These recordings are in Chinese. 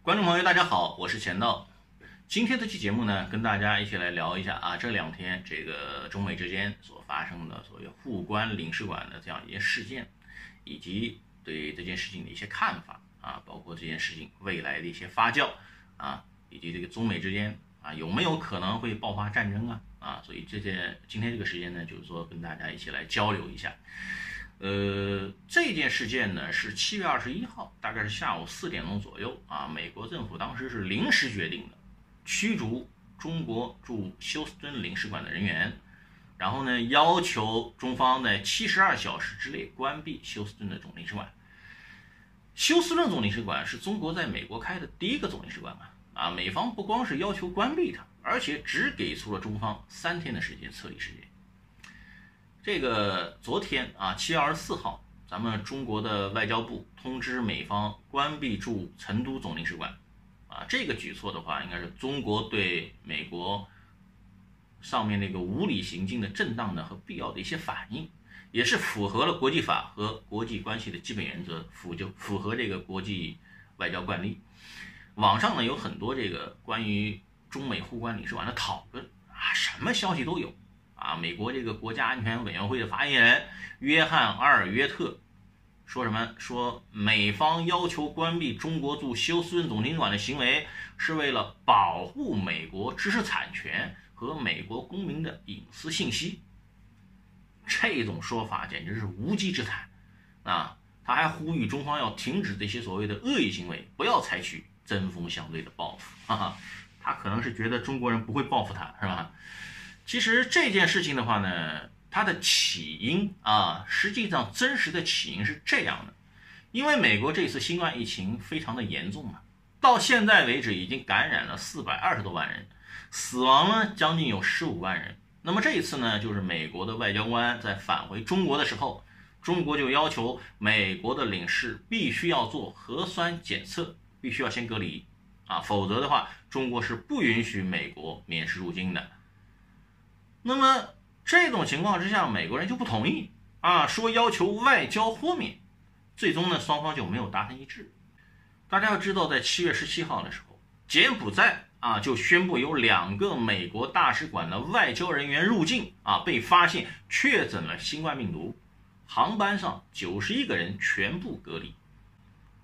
观众朋友，大家好，我是钱道。今天这期节目呢，跟大家一起来聊一下这两天这个中美之间所发生的所谓互关领事馆的这样一件事件，以及对这件事情的一些看法包括这件事情未来的一些发酵以及这个中美之间有没有可能会爆发战争所以今天这个时间呢，就是说跟大家一起来交流一下。这件事件呢是7月21号，大概是下午4点钟左右美国政府当时是临时决定的，驱逐中国驻休斯敦领事馆的人员，然后呢要求中方在72小时之内关闭休斯敦的总领事馆。休斯顿总领事馆是中国在美国开的第一个总领事馆美方不光是要求关闭它，而且只给出了中方3天的时间撤离时间。这个昨天7月24号，咱们中国的外交部通知美方关闭驻成都总领事馆这个举措的话，应该是中国对美国上面那个无理行径的正当的和必要的一些反应，也是符合了国际法和国际关系的基本原则，符合这个国际外交惯例。网上呢有很多这个关于中美互关领事馆的讨论什么消息都有美国这个国家安全委员会的发言人约翰·阿尔约特说什么？说美方要求关闭中国驻休斯顿总领事馆的行为是为了保护美国知识产权和美国公民的隐私信息。这种说法简直是无稽之谈他还呼吁中方要停止这些所谓的恶意行为，不要采取针锋相对的报复他可能是觉得中国人不会报复他，是吧？其实这件事情的话呢，它的起因实际上真实的起因是这样的。因为美国这次新冠疫情非常的严重到现在为止已经感染了420多万人，死亡呢将近有15万人。那么这一次呢，就是美国的外交官在返回中国的时候，中国就要求美国的领事必须要做核酸检测，必须要先隔离否则的话中国是不允许美国免试入境的。那么这种情况之下，美国人就不同意说要求外交豁免，最终呢双方就没有达成一致。大家要知道，在7月17号的时候，柬埔寨就宣布有2个美国大使馆的外交人员入境被发现确诊了新冠病毒，航班上91个人全部隔离。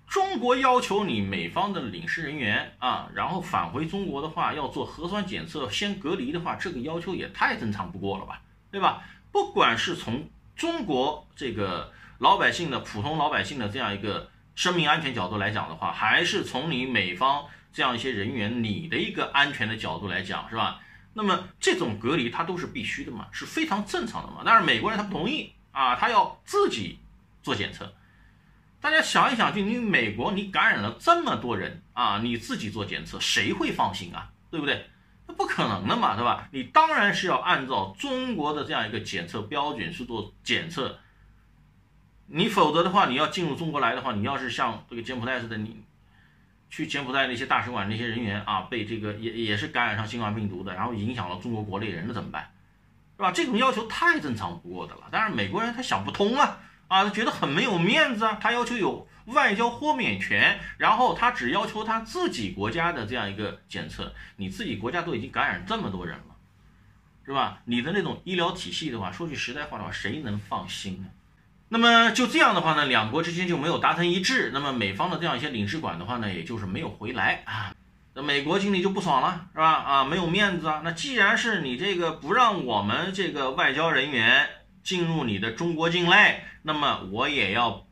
中国要求你美方的领事人员然后返回中国的话要做核酸检测先隔离的话，这个要求也太正常不过了吧，对吧？不管是从中国这个普通老百姓的这样一个生命安全角度来讲的话，还是从你美方这样一些人员你的一个安全的角度来讲，是吧？那么这种隔离它都是必须的是非常正常的但是美国人他不同意他要自己做检测。大家想一想，就你美国你感染了这么多人你自己做检测，谁会放心对不对？那不可能的嘛，对吧？你当然是要按照中国的这样一个检测标准去做检测，你否则的话，你要进入中国来的话，你要是像这个柬埔寨似的，你去柬埔寨那些大使馆那些人员被这个也是感染上新冠病毒的，然后影响了中国国内人的怎么办？是吧？这种要求太正常不过的了。但是美国人他想不通他觉得很没有面子他要求有外交豁免权，然后他只要求他自己国家的这样一个检测，你自己国家都已经感染这么多人了，是吧？你的那种医疗体系的话，说句实在话的话，谁能放心呢？那么就这样的话呢，两国之间就没有达成一致，那么美方的这样一些领事馆的话呢，也就是没有回来那美国心里就不爽了，是吧？没有面子那既然是你这个不让我们这个外交人员进入你的中国境内，那么我也要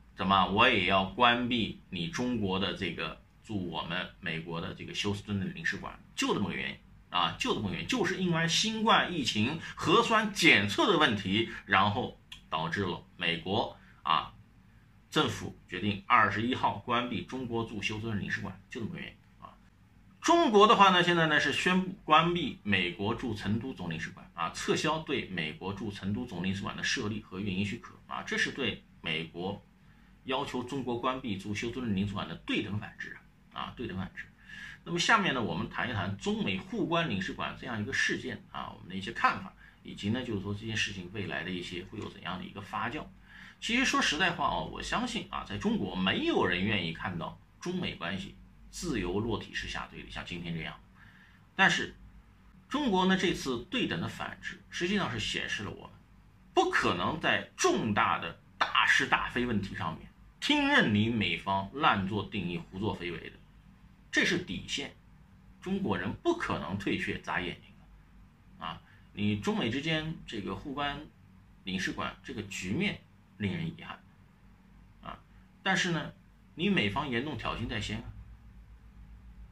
关闭你中国的这个驻我们美国的这个休斯敦的领事馆，就这么个原因就是因为新冠疫情核酸检测的问题，然后导致了美国政府决定21号关闭中国驻休斯敦领事馆，就这么个原因中国的话呢，现在呢是宣布关闭美国驻成都总领事馆撤销对美国驻成都总领事馆的设立和运营许可这是对美国要求中国关闭驻休斯顿领事馆的对等反制对等反制。那么下面呢，我们谈一谈中美互关领事馆这样一个事件我们的一些看法，以及呢就是说这件事情未来的一些会有怎样的一个发酵。其实说实在话我相信在中国没有人愿意看到中美关系自由落体式下对立，像今天这样。但是中国呢这次对等的反制，实际上是显示了我们不可能在重大的大是大非问题上面听任你美方滥作定义、胡作非为的，这是底线，中国人不可能退却眨眼睛的啊！你中美之间这个互关领事馆这个局面令人遗憾啊，但是呢，你美方严重挑衅在先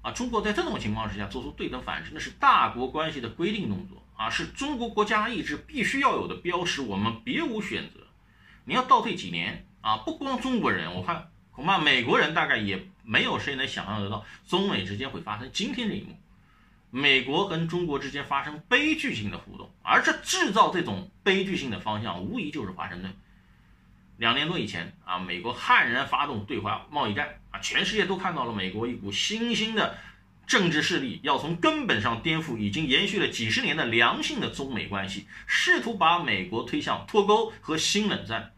啊！中国在这种情况之下做出对等反制，那是大国关系的规定动作啊，是中国国家意志必须要有的标识，我们别无选择。你要倒退几年啊，不光中国人，我看恐怕美国人大概也没有谁能想象得到中美之间会发生今天这一幕，美国跟中国之间发生悲剧性的互动，而这制造这种悲剧性的方向，无疑就是华盛顿。2年多以前啊，美国悍然发动对华贸易战啊，全世界都看到了美国一股新兴的政治势力要从根本上颠覆已经延续了几十年的良性的中美关系，试图把美国推向脱钩和新冷战。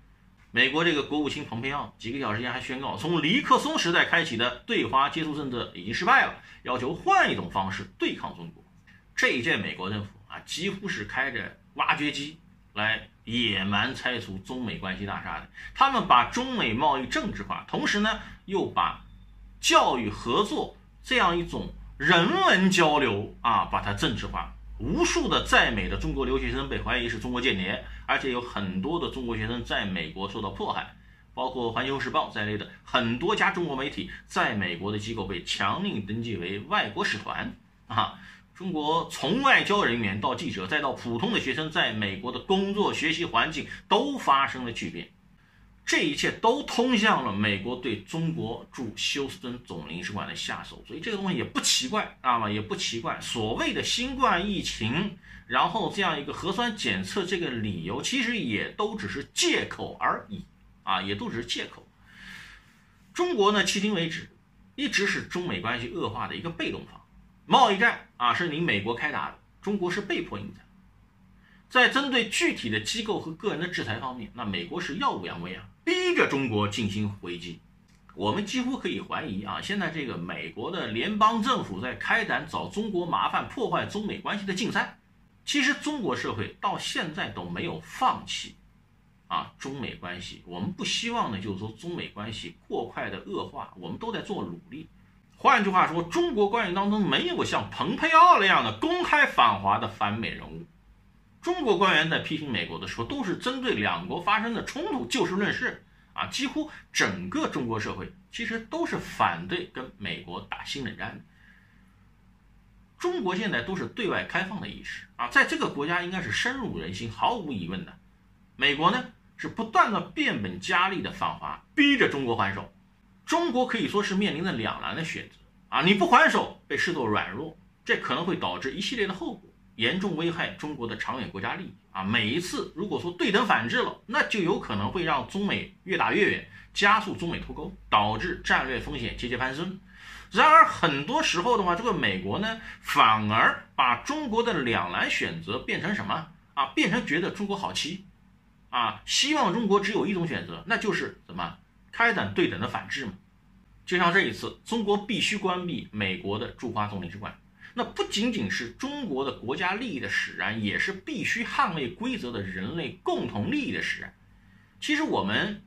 美国这个国务卿蓬佩奥几个小时前还宣告，从尼克松时代开启的对华接触政策已经失败了，要求换一种方式对抗中国。这一届美国政府啊，几乎是开着挖掘机来野蛮拆除中美关系大厦的。他们把中美贸易政治化，同时呢，又把教育合作这样一种人文交流啊，把它政治化。无数的在美的中国留学生被怀疑是中国间谍，而且有很多的中国学生在美国受到迫害，包括环球时报在内的很多家中国媒体在美国的机构被强令登记为外国使团啊。中国从外交人员到记者再到普通的学生，在美国的工作学习环境都发生了巨变，这一切都通向了美国对中国驻休斯敦总领事馆的下手，所以这个东西也不奇怪啊，也不奇怪。所谓的新冠疫情，然后这样一个核酸检测这个理由，其实也都只是借口而已啊，也都只是借口。中国呢，迄今为止一直是中美关系恶化的一个被动方，贸易战啊是你美国开打的，中国是被迫应战。在针对具体的机构和个人的制裁方面，那美国是耀武扬威啊，逼着中国进行回击。我们几乎可以怀疑啊，现在这个美国的联邦政府在开展找中国麻烦、破坏中美关系的竞赛。其实中国社会到现在都没有放弃啊中美关系，我们不希望呢，就是说中美关系过快的恶化，我们都在做努力。换句话说，中国官员当中没有像蓬佩奥那样的公开反华的反美人物。中国官员在批评美国的时候，都是针对两国发生的冲突就事论事啊，几乎整个中国社会其实都是反对跟美国打新冷战的。中国现在都是对外开放的意识啊，在这个国家应该是深入人心，毫无疑问的。美国呢是不断的变本加厉的反华，逼着中国还手。中国可以说是面临着两难的选择啊，你不还手被视作软弱，这可能会导致一系列的后果，严重危害中国的长远国家利益啊！每一次如果说对等反制了，那就有可能会让中美越打越远，加速中美脱钩，导致战略风险节节攀升。然而很多时候的话，这个美国呢，反而把中国的两难选择变成什么啊？变成觉得中国好欺啊，希望中国只有一种选择，那就是什么？开展对等的反制嘛。就像这一次，中国必须关闭美国的驻华总领事馆。那不仅仅是中国的国家利益的使然，也是必须捍卫规则的人类共同利益的使然。其实我们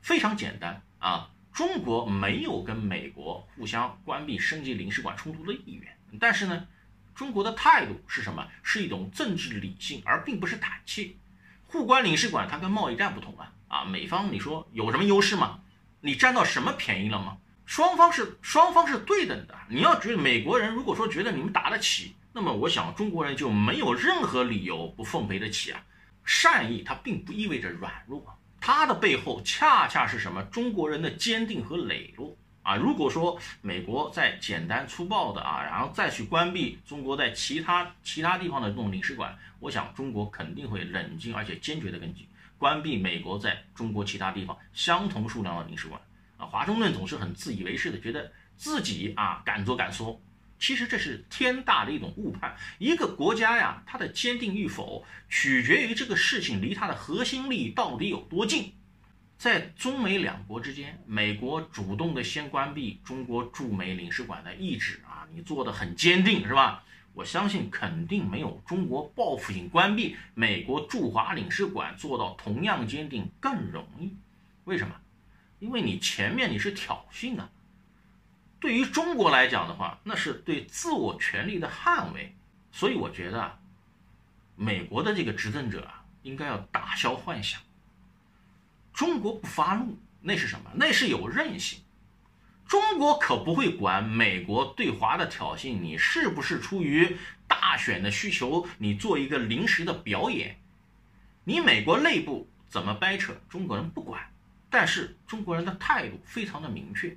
非常简单啊，中国没有跟美国互相关闭升级领事馆冲突的意愿，但是呢，中国的态度是什么？是一种政治理性，而并不是胆怯。互关领事馆它跟贸易战不同啊，美方你说有什么优势吗？你占到什么便宜了吗？双方是对等的。你要觉得美国人如果说觉得你们打得起，那么我想中国人就没有任何理由不奉陪得起啊。善意它并不意味着软弱，它的背后恰恰是什么？中国人的坚定和磊落啊。如果说美国在简单粗暴的啊，然后再去关闭中国在其他地方的这种领事馆，我想中国肯定会冷静而且坚决的跟进关闭美国在中国其他地方相同数量的领事馆。华盛顿总是很自以为是的，觉得自己敢做敢说，其实这是天大的一种误判。一个国家呀，它的坚定与否取决于这个事情离它的核心利益到底有多近。在中美两国之间，美国主动的先关闭中国驻美领事馆的意志啊，你做的很坚定是吧？我相信肯定没有中国报复性关闭美国驻华领事馆做到同样坚定更容易。为什么？因为你前面你是挑衅啊，对于中国来讲的话，那是对自我权利的捍卫。所以我觉得啊，美国的这个执政者啊，应该要打消幻想。中国不发怒，那是什么？那是有韧性。中国可不会管美国对华的挑衅，你是不是出于大选的需求，你做一个临时的表演，你美国内部怎么掰扯，中国人不管。但是中国人的态度非常的明确，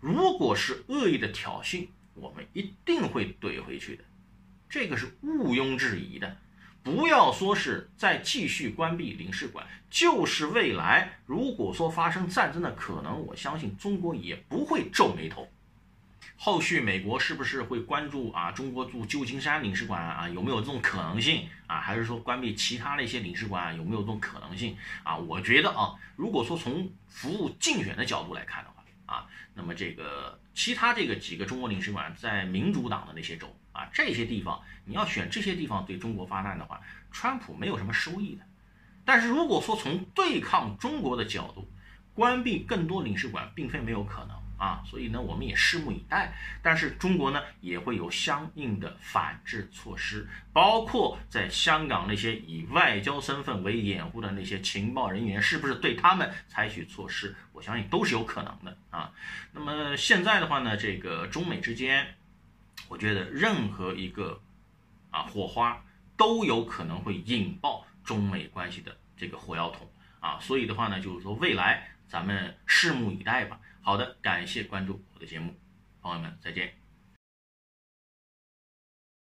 如果是恶意的挑衅，我们一定会怼回去的，这个是毋庸置疑的。不要说是再继续关闭领事馆，就是未来如果说发生战争的可能，我相信中国也不会皱眉头。后续美国是不是会关注啊中国驻旧金山领事馆啊有没有这种可能性啊？还是说关闭其他的一些领事馆啊有没有这种可能性啊？我觉得啊，如果说从服务竞选的角度来看的话啊，那么这个其他这个几个中国领事馆在民主党的那些州啊，这些地方你要选这些地方对中国发难的话，川普没有什么收益的。但是如果说从对抗中国的角度，关闭更多领事馆并非没有可能啊，所以呢，我们也拭目以待。但是中国呢，也会有相应的反制措施，包括在香港那些以外交身份为掩护的那些情报人员，是不是对他们采取措施？我相信都是有可能的啊。那么现在的话呢，这个中美之间，我觉得任何一个火花都有可能会引爆中美关系的这个火药桶啊。所以的话呢，就是说未来咱们拭目以待吧。好的，感谢关注我的节目，朋友们再见。